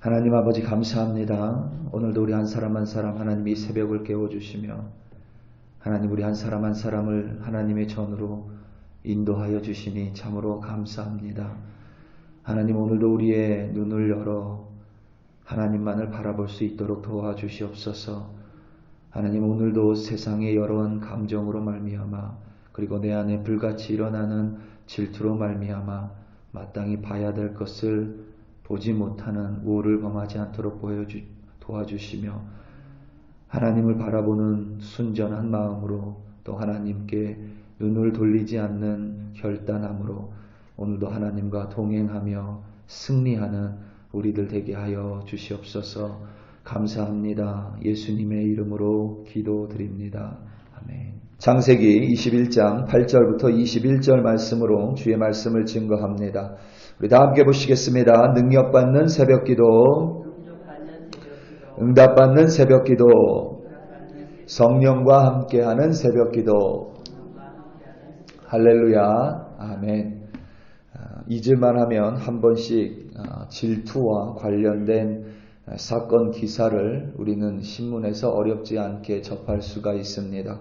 하나님 아버지 감사합니다. 오늘도 우리 한 사람 한 사람 하나님이 새벽을 깨워주시며 하나님 우리 한 사람 한 사람을 하나님의 전으로 인도하여 주시니 참으로 감사합니다. 하나님 오늘도 우리의 눈을 열어 하나님만을 바라볼 수 있도록 도와주시옵소서. 하나님 오늘도 세상의 여러한 감정으로 말미암아 그리고 내 안에 불같이 일어나는 질투로 말미암아 마땅히 봐야 될 것을 보지 못하는 우를 범하지 않도록 도와주시며 하나님을 바라보는 순전한 마음으로 또 하나님께 눈을 돌리지 않는 결단함으로 오늘도 하나님과 동행하며 승리하는 우리들 되게 하여 주시옵소서. 감사합니다. 예수님의 이름으로 기도드립니다. 아멘. 창세기 21장 8절부터 21절 말씀으로 주의 말씀을 증거합니다. 우리 다 함께 보시겠습니다. 능력받는 새벽기도, 응답받는 새벽기도, 성령과 함께하는 새벽기도. 할렐루야. 아멘. 잊을만 하면 한 번씩 질투와 관련된 사건 기사를 우리는 신문에서 어렵지 않게 접할 수가 있습니다.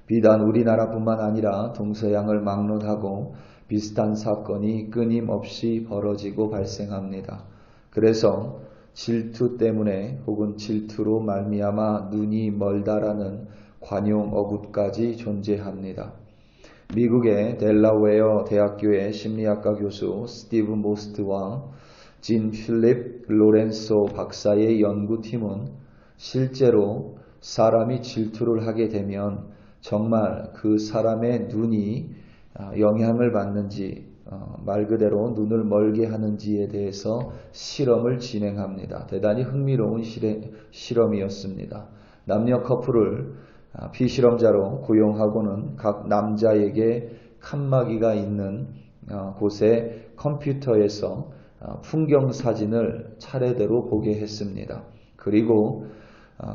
비단 우리나라뿐만 아니라 동서양을 막론하고 비슷한 사건이 끊임없이 벌어지고 발생합니다. 그래서 질투 때문에 혹은 질투로 말미암아 눈이 멀다라는 관용 어굿까지 존재합니다. 미국의 델라웨어 대학교의 심리학과 교수 스티브 모스트와 진 필립 로렌소 박사의 연구팀은 실제로 사람이 질투를 하게 되면 정말 그 사람의 눈이 영향을 받는지 말 그대로 눈을 멀게 하는지에 대해서 실험을 진행합니다. 대단히 흥미로운 실험이었습니다. 남녀 커플을 피실험자로 고용하고는 각 남자에게 칸막이가 있는 곳에 컴퓨터에서 풍경 사진을 차례대로 보게 했습니다. 그리고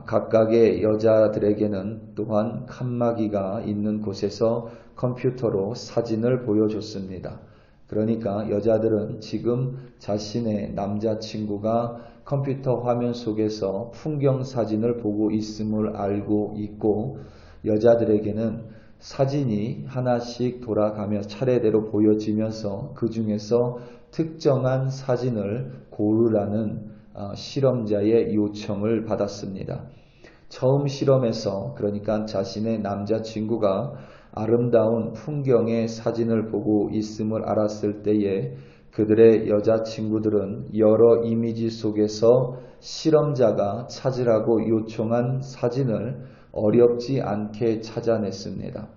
각각의 여자들에게는 또한 칸막이가 있는 곳에서 컴퓨터로 사진을 보여줬습니다. 그러니까 여자들은 지금 자신의 남자친구가 컴퓨터 화면 속에서 풍경 사진을 보고 있음을 알고 있고 여자들에게는 사진이 하나씩 돌아가며 차례대로 보여지면서 그 중에서 특정한 사진을 고르라는 실험자의 요청을 받았습니다. 처음 실험에서 그러니까 자신의 남자친구가 아름다운 풍경의 사진을 보고 있음을 알았을 때에 그들의 여자친구들은 여러 이미지 속에서 실험자가 찾으라고 요청한 사진을 어렵지 않게 찾아냈습니다.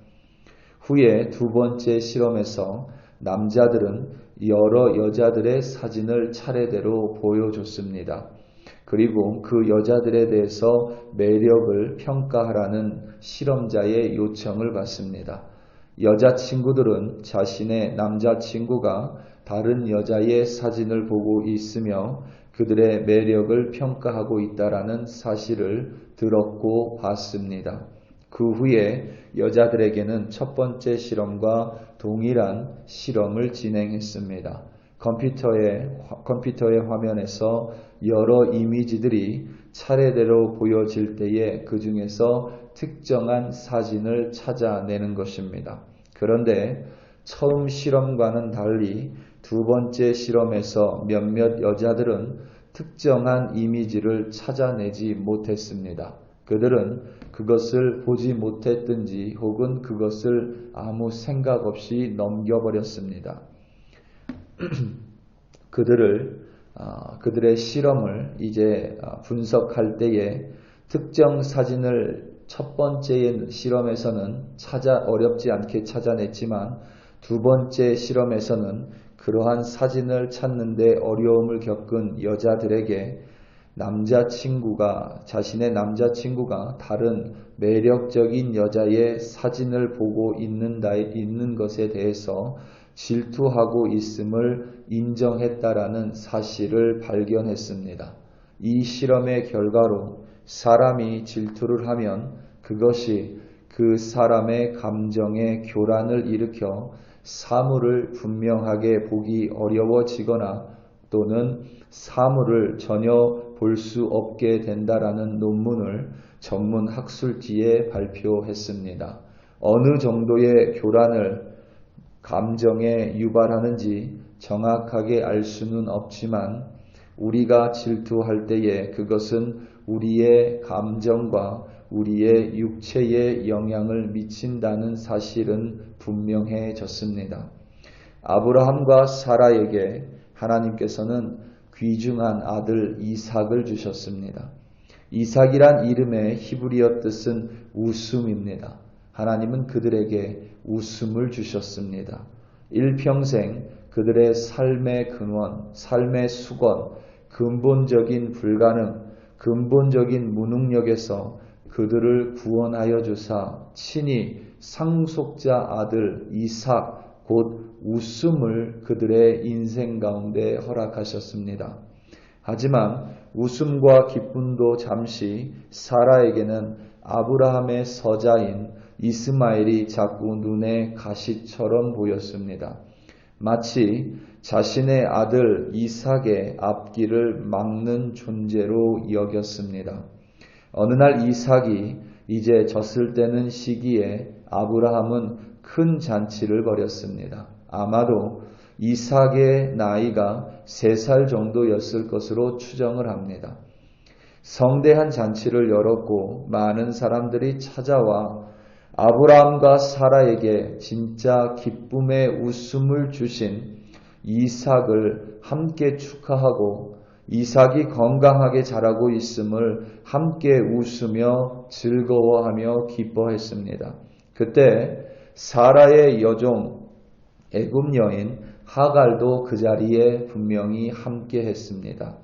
후에 두 번째 실험에서 남자들은 여러 여자들의 사진을 차례대로 보여줬습니다. 그리고 그 여자들에 대해서 매력을 평가하라는 실험자의 요청을 받습니다. 여자친구들은 자신의 남자친구가 다른 여자의 사진을 보고 있으며 그들의 매력을 평가하고 있다라는 사실을 들었고 봤습니다. 그 후에 여자들에게는 첫 번째 실험과 동일한 실험을 진행했습니다. 컴퓨터의 화면에서 여러 이미지들이 차례대로 보여질 때에 그 중에서 특정한 사진을 찾아내는 것입니다. 그런데 처음 실험과는 달리 두 번째 실험에서 몇몇 여자들은 특정한 이미지를 찾아내지 못했습니다. 그들은 그것을 보지 못했든지 혹은 그것을 아무 생각 없이 넘겨버렸습니다. 그들의 실험을 이제 분석할 때에 특정 사진을 첫 번째 실험에서는 어렵지 않게 찾아냈지만 두 번째 실험에서는 그러한 사진을 찾는데 어려움을 겪은 여자들에게 자신의 남자친구가 다른 매력적인 여자의 사진을 보고 있는 것에 대해서 질투하고 있음을 인정했다라는 사실을 발견했습니다. 이 실험의 결과로 사람이 질투를 하면 그것이 그 사람의 감정에 교란을 일으켜 사물을 분명하게 보기 어려워지거나 또는 사물을 전혀 볼 수 없게 된다라는 논문을 전문 학술지에 발표했습니다. 어느 정도의 교란을 감정에 유발하는지 정확하게 알 수는 없지만 우리가 질투할 때에 그것은 우리의 감정과 우리의 육체에 영향을 미친다는 사실은 분명해졌습니다. 아브라함과 사라에게 하나님께서는 귀중한 아들 이삭을 주셨습니다. 이삭이란 이름의 히브리어 뜻은 웃음입니다. 하나님은 그들에게 웃음을 주셨습니다. 일평생 그들의 삶의 근원, 삶의 수건, 근본적인 불가능, 근본적인 무능력에서 그들을 구원하여 주사 친히 상속자 아들 이삭 곧 웃음을 그들의 인생 가운데 허락하셨습니다. 하지만 웃음과 기쁨도 잠시 사라에게는 아브라함의 서자인 이스마엘이 자꾸 눈에 가시처럼 보였습니다. 마치 자신의 아들 이삭의 앞길을 막는 존재로 여겼습니다. 어느 날 이삭이 이제 젖을 떼는 시기에 아브라함은 큰 잔치를 벌였습니다. 아마도 이삭의 나이가 3살 정도였을 것으로 추정을 합니다. 성대한 잔치를 열었고 많은 사람들이 찾아와 아브라함과 사라에게 진짜 기쁨의 웃음을 주신 이삭을 함께 축하하고 이삭이 건강하게 자라고 있음을 함께 웃으며 즐거워하며 기뻐했습니다. 그때 사라의 여종 애굽 여인 하갈도 그 자리에 분명히 함께 했습니다.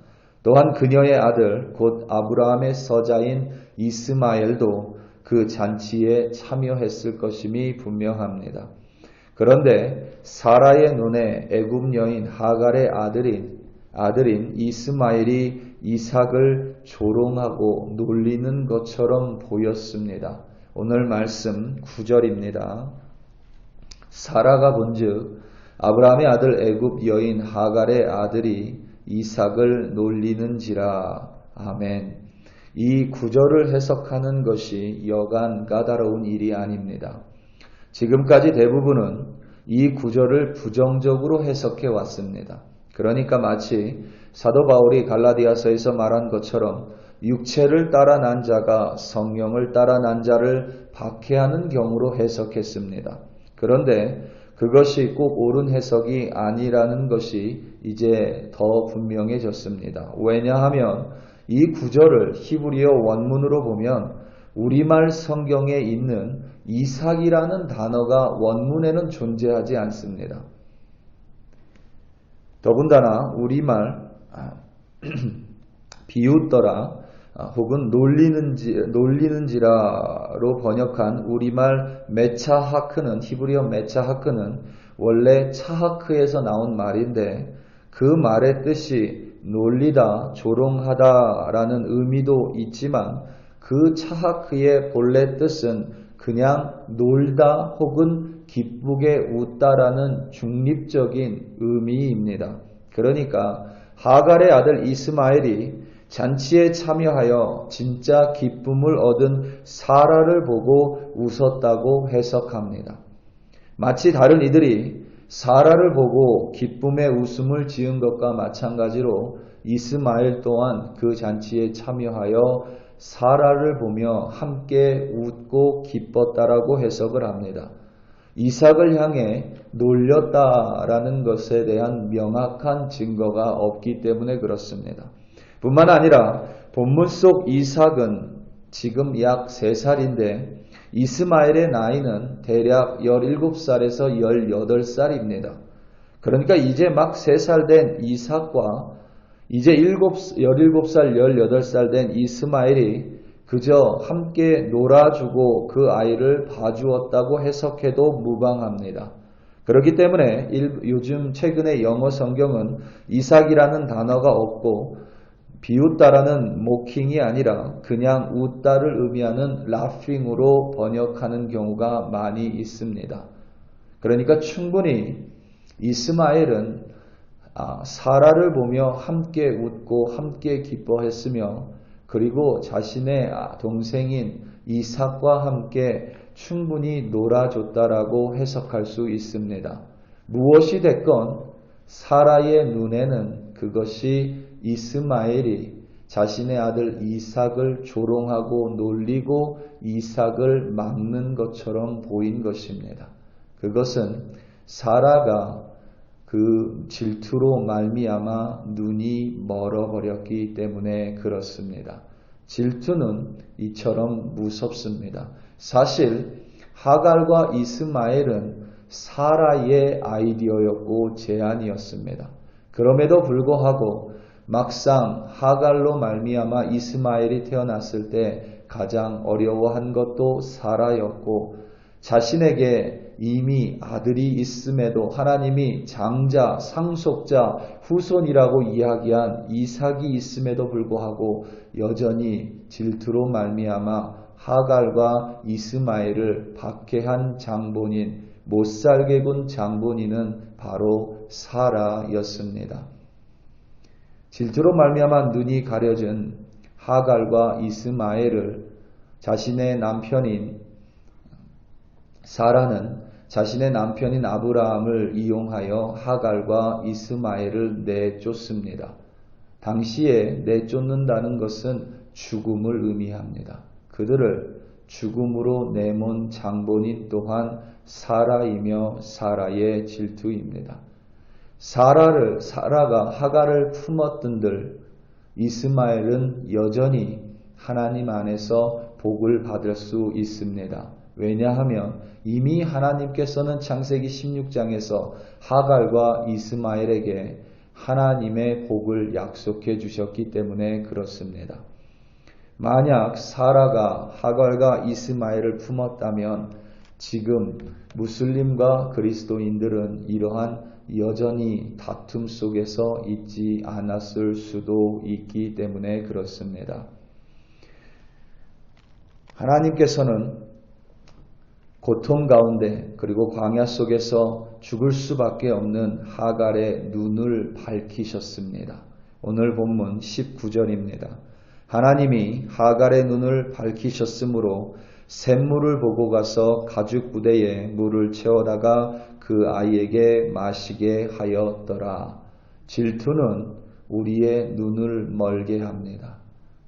또한 그녀의 아들 곧 아브라함의 서자인 이스마엘도 그 잔치에 참여했을 것임이 분명합니다. 그런데 사라의 눈에 애굽 여인 하갈의 아들인 이스마엘이 이삭을 조롱하고 놀리는 것처럼 보였습니다. 오늘 말씀 9절입니다. 사라가 본즉 아브라함의 아들 애굽 여인 하갈의 아들이 이삭을 놀리는지라. 아멘. 이 구절을 해석하는 것이 여간 까다로운 일이 아닙니다. 지금까지 대부분은 이 구절을 부정적으로 해석해 왔습니다. 그러니까 마치 사도 바울이 갈라디아서에서 말한 것처럼 육체를 따라 난 자가 성령을 따라 난 자를 박해하는 경우로 해석했습니다. 그런데 그것이 꼭 옳은 해석이 아니라는 것이 이제 더 분명해졌습니다. 왜냐하면 이 구절을 히브리어 원문으로 보면 우리말 성경에 있는 이삭이라는 단어가 원문에는 존재하지 않습니다. 더군다나 우리말 비웃더라 혹은 놀리는지라로 번역한 우리말 메차하크는 히브리어 메차하크는 원래 차하크에서 나온 말인데 그 말의 뜻이 놀리다, 조롱하다라는 의미도 있지만 그 차하크의 본래 뜻은 그냥 놀다 혹은 기쁘게 웃다라는 중립적인 의미입니다. 그러니까 하갈의 아들 이스마엘이 잔치에 참여하여 진짜 기쁨을 얻은 사라를 보고 웃었다고 해석합니다. 마치 다른 이들이 사라를 보고 기쁨의 웃음을 지은 것과 마찬가지로 이스마엘 또한 그 잔치에 참여하여 사라를 보며 함께 웃고 기뻤다라고 해석을 합니다. 이삭을 향해 놀렸다라는 것에 대한 명확한 증거가 없기 때문에 그렇습니다. 뿐만 아니라 본문 속 이삭은 지금 약 3살인데 이스마엘의 나이는 대략 17살에서 18살입니다. 그러니까 이제 막 3살 된 이삭과 이제 17살, 18살 된 이스마엘이 그저 함께 놀아주고 그 아이를 봐주었다고 해석해도 무방합니다. 그렇기 때문에 요즘 최근의 영어 성경은 이삭이라는 단어가 없고 비웃다라는 모킹이 아니라 그냥 웃다를 의미하는 laughing으로 번역하는 경우가 많이 있습니다. 그러니까 충분히 이스마엘은 사라를 보며 함께 웃고 함께 기뻐했으며 그리고 자신의 동생인 이삭과 함께 충분히 놀아줬다라고 해석할 수 있습니다. 무엇이 됐건 사라의 눈에는 그것이 이스마엘이 자신의 아들 이삭을 조롱하고 놀리고 이삭을 막는 것처럼 보인 것입니다. 그것은 사라가 그 질투로 말미암아 눈이 멀어버렸기 때문에 그렇습니다. 질투는 이처럼 무섭습니다. 사실 하갈과 이스마엘은 사라의 아이디어였고 제안이었습니다. 그럼에도 불구하고 막상 하갈로 말미암아 이스마엘이 태어났을 때 가장 어려워한 것도 사라였고 자신에게 이미 아들이 있음에도 하나님이 장자, 상속자, 후손이라고 이야기한 이삭이 있음에도 불구하고 여전히 질투로 말미암아 하갈과 이스마엘을 박해한 장본인, 못살게 군 장본인은 바로 사라였습니다. 질투로 말미암아 눈이 가려진 하갈과 이스마엘을 자신의 남편인 사라는 자신의 남편인 아브라함을 이용하여 하갈과 이스마엘을 내쫓습니다. 당시에 내쫓는다는 것은 죽음을 의미합니다. 그들을 죽음으로 내몬 장본인 또한 사라이며 사라의 질투입니다. 사라가 하갈을 품었던들 이스마엘은 여전히 하나님 안에서 복을 받을 수 있습니다. 왜냐하면 이미 하나님께서는 창세기 16장에서 하갈과 이스마엘에게 하나님의 복을 약속해 주셨기 때문에 그렇습니다. 만약 사라가 하갈과 이스마엘을 품었다면 지금 무슬림과 그리스도인들은 이러한 여전히 다툼 속에서 있지 않았을 수도 있기 때문에 그렇습니다. 하나님께서는 고통 가운데 그리고 광야 속에서 죽을 수밖에 없는 하갈의 눈을 밝히셨습니다. 오늘 본문 19절입니다. 하나님이 하갈의 눈을 밝히셨으므로 샘물을 보고 가서 가죽 부대에 물을 채워다가 그 아이에게 마시게 하였더라. 질투는 우리의 눈을 멀게 합니다.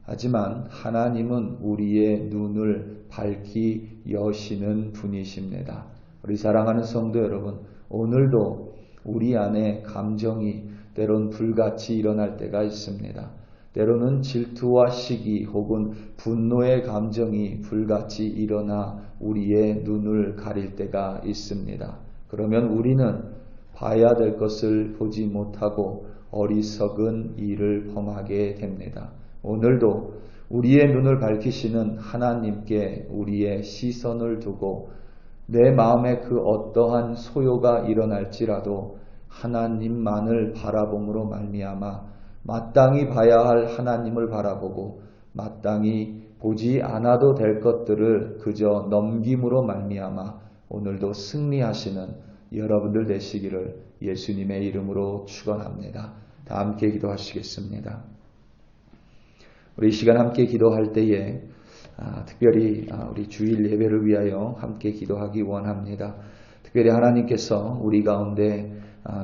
하지만 하나님은 우리의 눈을 밝히 여시는 분이십니다. 우리 사랑하는 성도 여러분, 오늘도 우리 안에 감정이 때론 불같이 일어날 때가 있습니다. 때로는 질투와 시기 혹은 분노의 감정이 불같이 일어나 우리의 눈을 가릴 때가 있습니다. 그러면 우리는 봐야 될 것을 보지 못하고 어리석은 일을 범하게 됩니다. 오늘도 우리의 눈을 밝히시는 하나님께 우리의 시선을 두고 내 마음에 그 어떠한 소요가 일어날지라도 하나님만을 바라봄으로 말미암아 마땅히 봐야 할 하나님을 바라보고 마땅히 보지 않아도 될 것들을 그저 넘김으로 말미암아 오늘도 승리하시는 여러분들 되시기를 예수님의 이름으로 축원합니다. 다 함께 기도하시겠습니다. 우리 이 시간 함께 기도할 때에 특별히 우리 주일 예배를 위하여 함께 기도하기 원합니다. 특별히 하나님께서 우리 가운데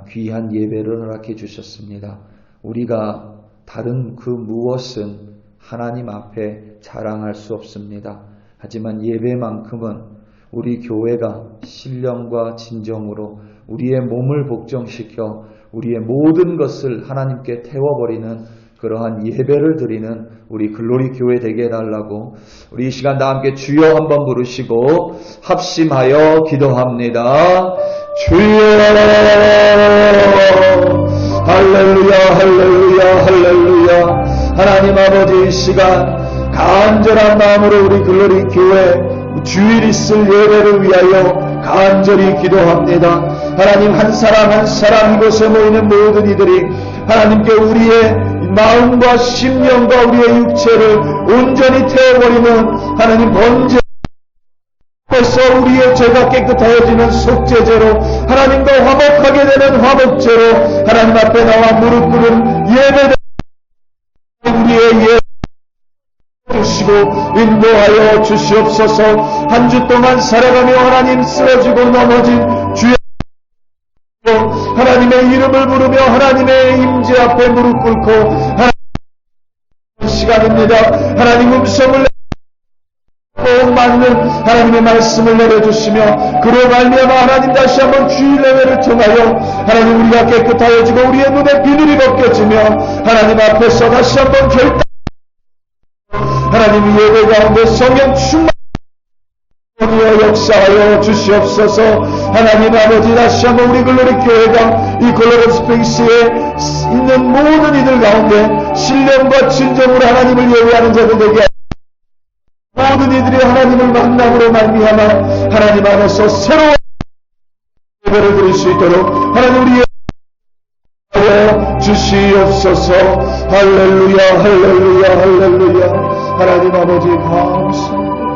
귀한 예배를 허락해 주셨습니다. 우리가 다른 그 무엇은 하나님 앞에 자랑할 수 없습니다. 하지만 예배만큼은 우리 교회가 신령과 진정으로 우리의 몸을 복종시켜 우리의 모든 것을 하나님께 태워버리는 그러한 예배를 드리는 우리 글로리 교회 되게 해달라고 우리 이 시간 다 함께 주여 한번 부르시고 합심하여 기도합니다. 주여 할렐루야 할렐루야 할렐루야. 하나님 아버지 이 시간 간절한 마음으로 우리 글로리 교회 주일 있을 예배를 위하여 간절히 기도합니다. 하나님 한 사람 한 사람 이곳에 모이는 모든 이들이 하나님께 우리의 마음과 심령과 우리의 육체를 온전히 태워버리는 하나님 번제 앞에서 우리의 죄가 깨끗하여지는 속죄제로, 하나님과 화목하게 되는 화목제로 하나님 앞에 나와 무릎 꿇은 예배를 우리의 예 주시고 인도하여 주시옵소서. 한 주 동안 살아가며 하나님 쓰러지고 넘어진 주의 하나님의 이름을 부르며 하나님의 임재 앞에 무릎 꿇고 하나님 시간입니다. 하나님 음성을 꼭 맞는 하나님의 말씀을 내려주시며 그로 말미암아 하나님 다시 한번 주일 예배를 통하여 하나님 우리가 깨끗하여지고 우리의 눈에 비늘이 벗겨지며 하나님 앞에서 다시 한번 결단 하나님 예배 가운데 성령 충만하여 역사하여 주시옵소서. 하나님 아버지 다시 한번 우리 글로리 교회가 이 글로벌 스페이스에 있는 모든 이들 가운데 신령과 진정으로 하나님을 예배하는 자들 되게 모든 이들이 하나님을 만남으로 말미암아 하나님 안에서 새로운 예배를 드릴 수 있도록 하나님 우리의 주시옵소서. 할렐루야 할렐루야 할렐루야. 하나님 아버지 감사합니다.